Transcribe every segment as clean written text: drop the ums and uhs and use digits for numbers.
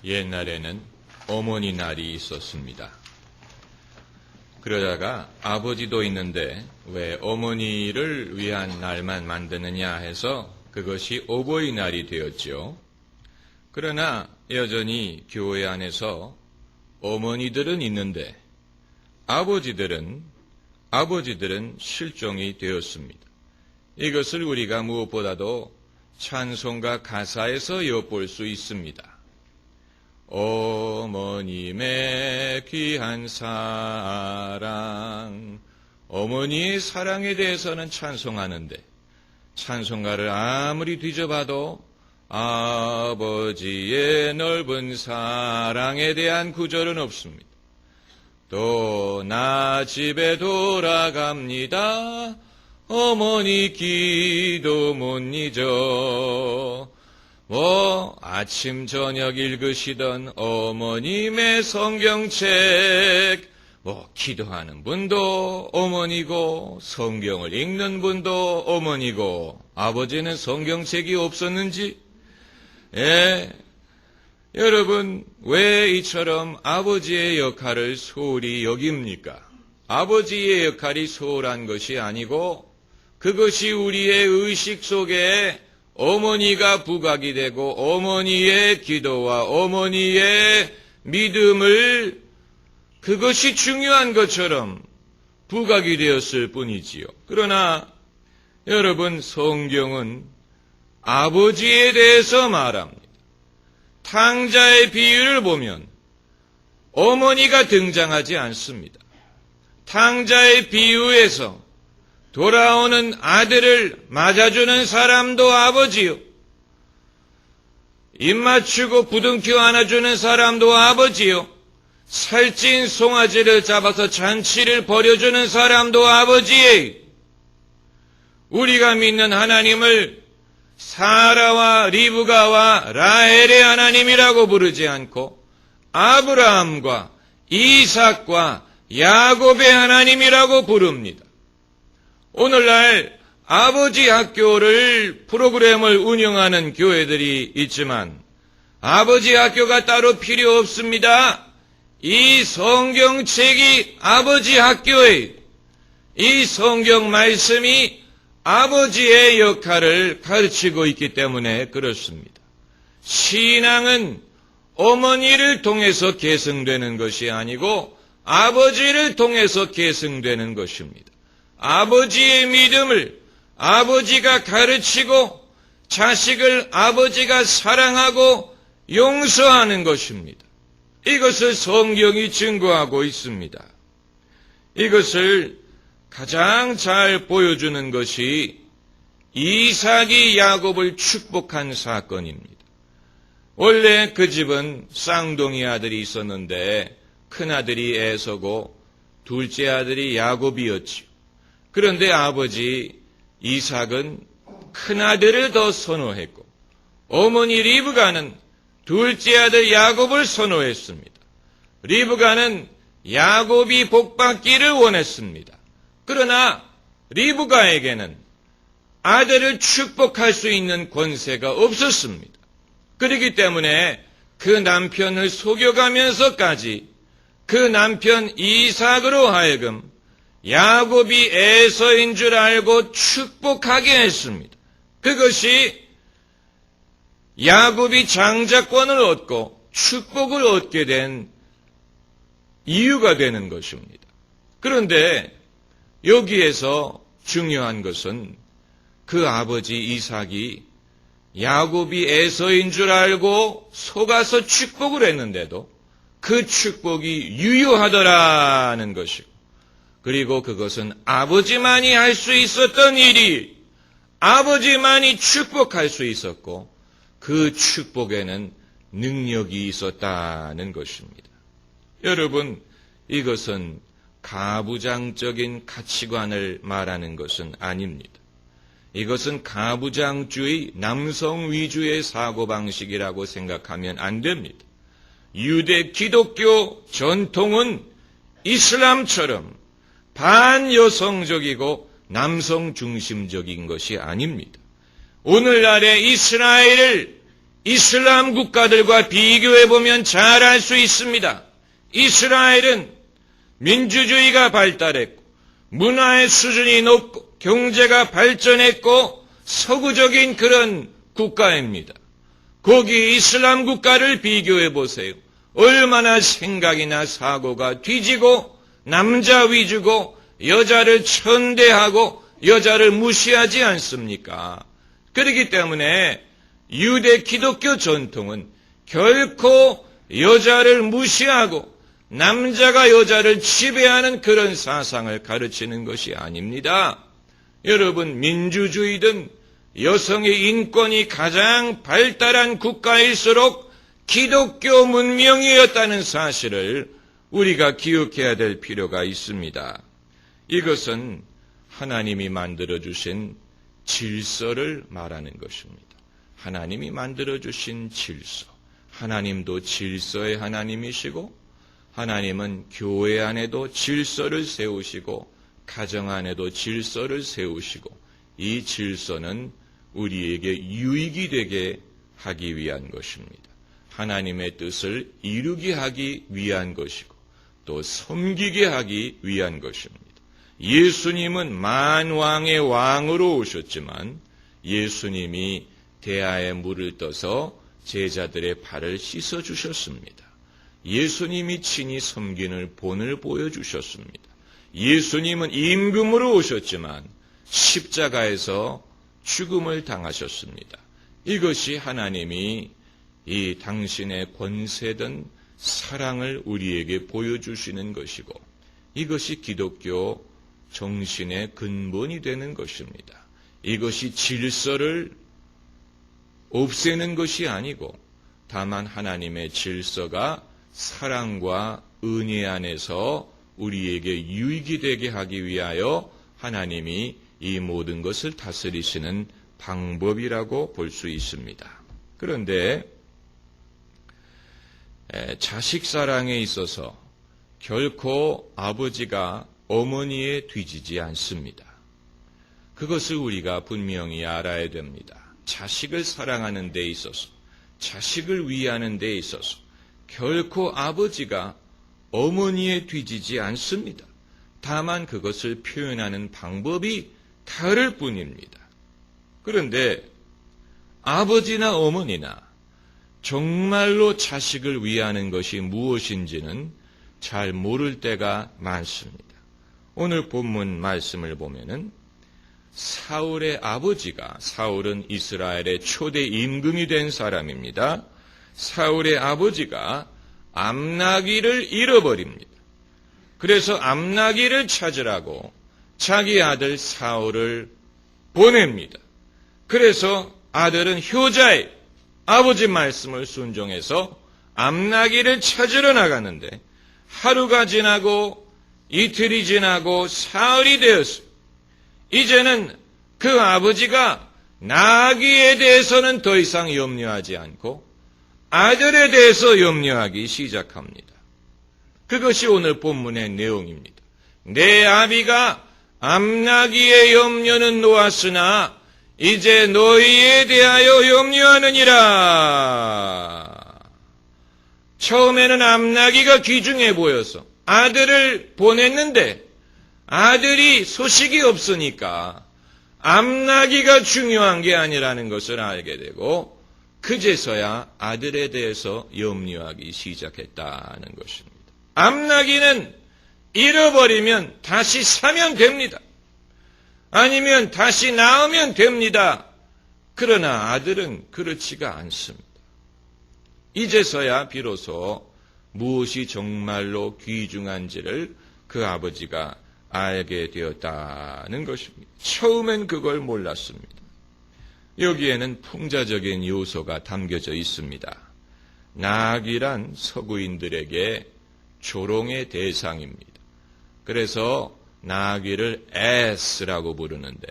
옛날에는 어머니 날이 있었습니다. 그러다가 아버지도 있는데 왜 어머니를 위한 날만 만드느냐 해서 그것이 어버이날이 되었죠. 그러나 여전히 교회 안에서 어머니들은 있는데 아버지들은 실종이 되었습니다. 이것을 우리가 무엇보다도 찬송가 가사에서 엿볼 수 있습니다. 어머님의 귀한 사랑, 어머니의 사랑에 대해서는 찬송하는데 찬송가를 아무리 뒤져봐도 아버지의 넓은 사랑에 대한 구절은 없습니다. 또 나 집에 돌아갑니다. 어머니 기도 못 잊어. 아침 저녁 읽으시던 어머님의 성경책, 기도하는 분도 어머니고 성경을 읽는 분도 어머니고, 아버지는 성경책이 없었는지? 여러분, 왜 이처럼 아버지의 역할을 소홀히 여깁니까? 아버지의 역할이 소홀한 것이 아니고 그것이 우리의 의식 속에 어머니가 부각이 되고 어머니의 기도와 어머니의 믿음을, 그것이 중요한 것처럼 부각이 되었을 뿐이지요. 그러나 여러분, 성경은 아버지에 대해서 말합니다. 탕자의 비유를 보면 어머니가 등장하지 않습니다. 탕자의 비유에서 돌아오는 아들을 맞아주는 사람도 아버지요, 입 맞추고 부둥켜 안아주는 사람도 아버지요, 살찐 송아지를 잡아서 잔치를 벌여주는 사람도 아버지예요. 우리가 믿는 하나님을 사라와 리브가와 라헬의 하나님이라고 부르지 않고 아브라함과 이삭과 야곱의 하나님이라고 부릅니다. 오늘날 아버지 학교를 프로그램을 운영하는 교회들이 있지만 아버지 학교가 따로 필요 없습니다. 이 성경책이 아버지 학교예요. 이 성경 말씀이 아버지의 역할을 가르치고 있기 때문에 그렇습니다. 신앙은 어머니를 통해서 계승되는 것이 아니고 아버지를 통해서 계승되는 것입니다. 아버지의 믿음을 아버지가 가르치고 자식을 아버지가 사랑하고 용서하는 것입니다. 이것을 성경이 증거하고 있습니다. 이것을 가장 잘 보여주는 것이 이삭이 야곱을 축복한 사건입니다. 원래 그 집은 쌍둥이 아들이 있었는데 큰아들이 에서고 둘째 아들이 야곱이었지요. 그런데 아버지 이삭은 큰아들을 더 선호했고 어머니 리브가는 둘째 아들 야곱을 선호했습니다. 리브가는 야곱이 복받기를 원했습니다. 그러나 리브가에게는 아들을 축복할 수 있는 권세가 없었습니다. 그렇기 때문에 그 남편을 속여가면서까지 그 남편 이삭으로 하여금 야곱이 에서인 줄 알고 축복하게 했습니다. 그것이 야곱이 장자권을 얻고 축복을 얻게 된 이유가 되는 것입니다. 그런데 여기에서 중요한 것은 그 아버지 이삭이 야곱이 에서인 줄 알고 속아서 축복을 했는데도 그 축복이 유효하더라는 것이고, 그리고 그것은 아버지만이 할 수 있었던 일이 아버지만이 축복할 수 있었고 그 축복에는 능력이 있었다는 것입니다. 여러분, 이것은 가부장적인 가치관을 말하는 것은 아닙니다. 이것은 가부장주의, 남성 위주의 사고방식이라고 생각하면 안 됩니다. 유대 기독교 전통은 이슬람처럼 반여성적이고 남성 중심적인 것이 아닙니다. 오늘날의 이스라엘을 이슬람 국가들과 비교해보면 잘 알 수 있습니다. 이스라엘은 민주주의가 발달했고 문화의 수준이 높고 경제가 발전했고 서구적인 그런 국가입니다. 거기 이슬람 국가를 비교해보세요. 얼마나 생각이나 사고가 뒤지고 남자 위주고 여자를 천대하고 여자를 무시하지 않습니까? 그렇기 때문에 유대 기독교 전통은 결코 여자를 무시하고 남자가 여자를 지배하는 그런 사상을 가르치는 것이 아닙니다. 여러분, 민주주의든 여성의 인권이 가장 발달한 국가일수록 기독교 문명이었다는 사실을 우리가 기억해야 될 필요가 있습니다. 이것은 하나님이 만들어주신 질서를 말하는 것입니다. 하나님이 만들어주신 질서. 하나님도 질서의 하나님이시고 하나님은 교회 안에도 질서를 세우시고 가정 안에도 질서를 세우시고 이 질서는 우리에게 유익이 되게 하기 위한 것입니다. 하나님의 뜻을 이루게 하기 위한 것이고 또 섬기게 하기 위한 것입니다. 예수님은 만왕의 왕으로 오셨지만 예수님이 대야에 물을 떠서 제자들의 발을 씻어주셨습니다. 예수님이 친히 섬기는 본을 보여주셨습니다. 예수님은 임금으로 오셨지만 십자가에서 죽음을 당하셨습니다. 이것이 하나님이 이 당신의 권세든 사랑을 우리에게 보여주시는 것이고 이것이 기독교 정신의 근본이 되는 것입니다. 이것이 질서를 없애는 것이 아니고 다만 하나님의 질서가 사랑과 은혜 안에서 우리에게 유익이 되게 하기 위하여 하나님이 이 모든 것을 다스리시는 방법이라고 볼 수 있습니다. 그런데 자식 사랑에 있어서 결코 아버지가 어머니에 뒤지지 않습니다. 그것을 우리가 분명히 알아야 됩니다. 자식을 사랑하는 데 있어서, 자식을 위하는 데 있어서 결코 아버지가 어머니에 뒤지지 않습니다. 다만 그것을 표현하는 방법이 다를 뿐입니다. 그런데 아버지나 어머니나 정말로 자식을 위하는 것이 무엇인지는 잘 모를 때가 많습니다. 오늘 본문 말씀을 보면은 사울의 아버지가, 사울은 이스라엘의 초대 임금이 된 사람입니다. 사울의 아버지가 암나기를 잃어버립니다. 그래서 암나기를 찾으라고 자기 아들 사울을 보냅니다. 그래서 아들은 효자의 아버지 말씀을 순종해서 암나기를 찾으러 나가는데 하루가 지나고 이틀이 지나고 사흘이 되었습니다. 이제는 그 아버지가 나귀에 대해서는 더 이상 염려하지 않고 아들에 대해서 염려하기 시작합니다. 그것이 오늘 본문의 내용입니다. 내 아비가 암나기의 염려는 놓았으나 이제 너희에 대하여 염려하느니라. 처음에는 암나기가 귀중해 보여서 아들을 보냈는데 아들이 소식이 없으니까 암나기가 중요한 게 아니라는 것을 알게 되고 그제서야 아들에 대해서 염려하기 시작했다는 것입니다. 암나기는 잃어버리면 다시 사면 됩니다. 아니면 다시 낳으면 됩니다. 그러나 아들은 그렇지가 않습니다. 이제서야 비로소 무엇이 정말로 귀중한지를 그 아버지가 알게 되었다는 것입니다. 처음엔 그걸 몰랐습니다. 여기에는 풍자적인 요소가 담겨져 있습니다. 나귀란 서구인들에게 조롱의 대상입니다. 그래서 나귀를 에스라고 부르는데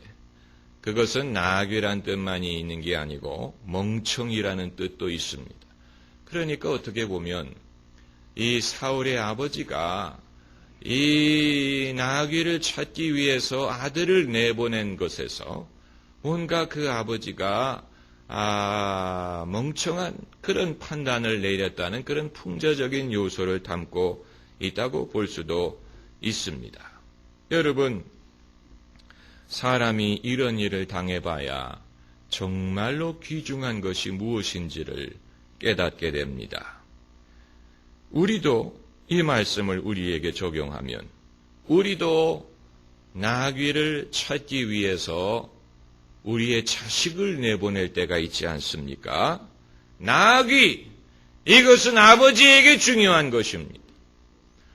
그것은 나귀란 뜻만이 있는 게 아니고 멍청이라는 뜻도 있습니다. 그러니까 어떻게 보면 이 사울의 아버지가 이 나귀를 찾기 위해서 아들을 내보낸 것에서 뭔가 그 아버지가 멍청한 그런 판단을 내렸다는 그런 풍자적인 요소를 담고 있다고 볼 수도 있습니다. 여러분, 사람이 이런 일을 당해봐야 정말로 귀중한 것이 무엇인지를 깨닫게 됩니다. 우리도 이 말씀을 우리에게 적용하면 우리도 나귀를 찾기 위해서 우리의 자식을 내보낼 때가 있지 않습니까? 나귀, 이것은 아버지에게 중요한 것입니다.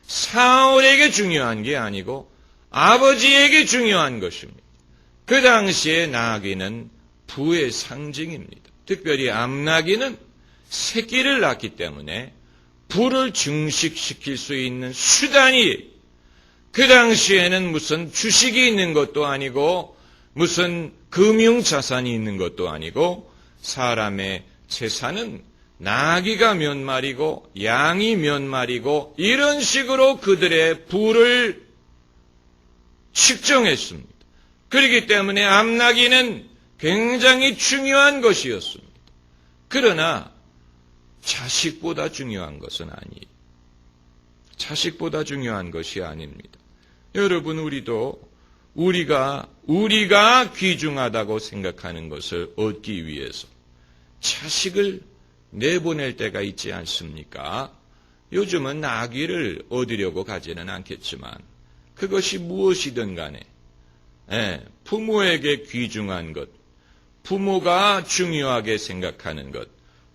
사울에게 중요한 게 아니고 아버지에게 중요한 것입니다. 그 당시에 나귀는 부의 상징입니다. 특별히 암나귀는 새끼를 낳기 때문에 부를 증식시킬 수 있는 수단이에요. 그 당시에는 무슨 주식이 있는 것도 아니고 무슨 금융자산이 있는 것도 아니고 사람의 재산은 나귀가 몇 마리고 양이 몇 마리고 이런 식으로 그들의 부를 측정했습니다. 그렇기 때문에 암나귀는 굉장히 중요한 것이었습니다. 그러나 자식보다 중요한 것은 아니에요. 자식보다 중요한 것이 아닙니다. 여러분, 우리가 귀중하다고 생각하는 것을 얻기 위해서 자식을 내보낼 때가 있지 않습니까? 요즘은 나귀를 얻으려고 가지는 않겠지만 그것이 무엇이든 간에 부모에게 귀중한 것, 부모가 중요하게 생각하는 것,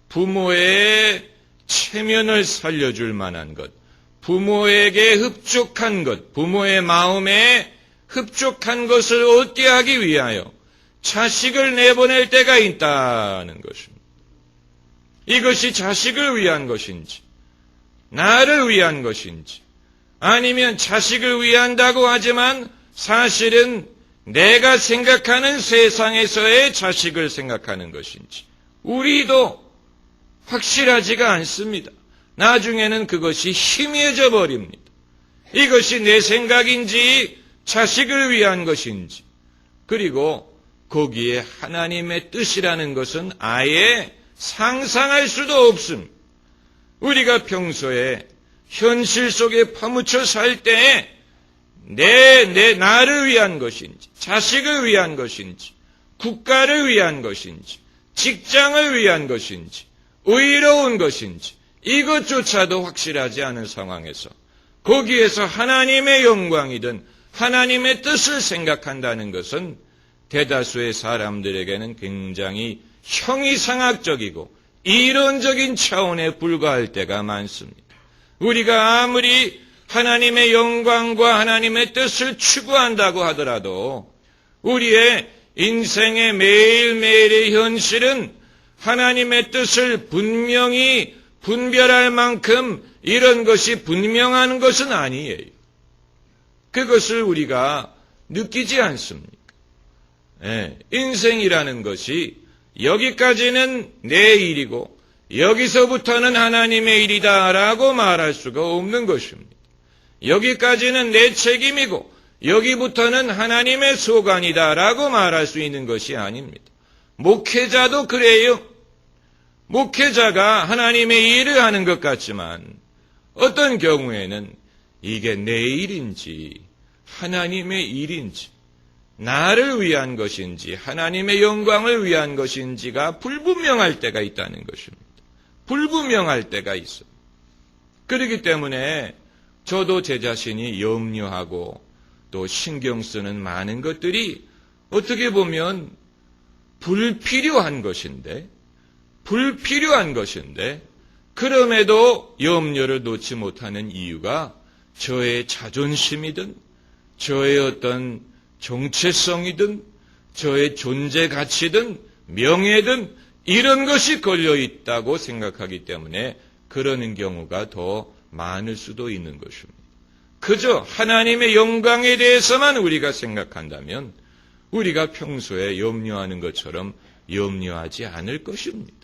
부모의 체면을 살려줄 만한 것, 부모에게 흡족한 것, 부모의 마음에 흡족한 것을 얻게 하기 위하여 자식을 내보낼 때가 있다는 것입니다. 이것이 자식을 위한 것인지, 나를 위한 것인지, 아니면 자식을 위한다고 하지만 사실은 내가 생각하는 세상에서의 자식을 생각하는 것인지, 우리도 확실하지가 않습니다. 나중에는 그것이 희미해져 버립니다. 이것이 내 생각인지 자식을 위한 것인지, 그리고 거기에 하나님의 뜻이라는 것은 아예 상상할 수도 없습니다. 우리가 평소에 현실 속에 파묻혀 살 때 나를 위한 것인지, 자식을 위한 것인지, 국가를 위한 것인지, 직장을 위한 것인지, 의로운 것인지, 이것조차도 확실하지 않은 상황에서 거기에서 하나님의 영광이든 하나님의 뜻을 생각한다는 것은 대다수의 사람들에게는 굉장히 형이상학적이고 이론적인 차원에 불과할 때가 많습니다. 우리가 아무리 하나님의 영광과 하나님의 뜻을 추구한다고 하더라도 우리의 인생의 매일매일의 현실은 하나님의 뜻을 분명히 분별할 만큼 이런 것이 분명한 것은 아니에요. 그것을 우리가 느끼지 않습니까? 인생이라는 것이 여기까지는 내 일이고 여기서부터는 하나님의 일이다라고 말할 수가 없는 것입니다. 여기까지는 내 책임이고 여기부터는 하나님의 소관이다라고 말할 수 있는 것이 아닙니다. 목회자도 그래요. 목회자가 하나님의 일을 하는 것 같지만 어떤 경우에는 이게 내 일인지 하나님의 일인지 나를 위한 것인지 하나님의 영광을 위한 것인지가 불분명할 때가 있다는 것입니다. 불분명할 때가 있어요. 그렇기 때문에 저도 제 자신이 염려하고 또 신경 쓰는 많은 것들이 어떻게 보면 불필요한 것인데 그럼에도 염려를 놓지 못하는 이유가 저의 자존심이든 저의 어떤 정체성이든 저의 존재 가치든 명예든 이런 것이 걸려 있다고 생각하기 때문에 그러는 경우가 더 많을 수도 있는 것입니다. 그저 하나님의 영광에 대해서만 우리가 생각한다면 우리가 평소에 염려하는 것처럼 염려하지 않을 것입니다.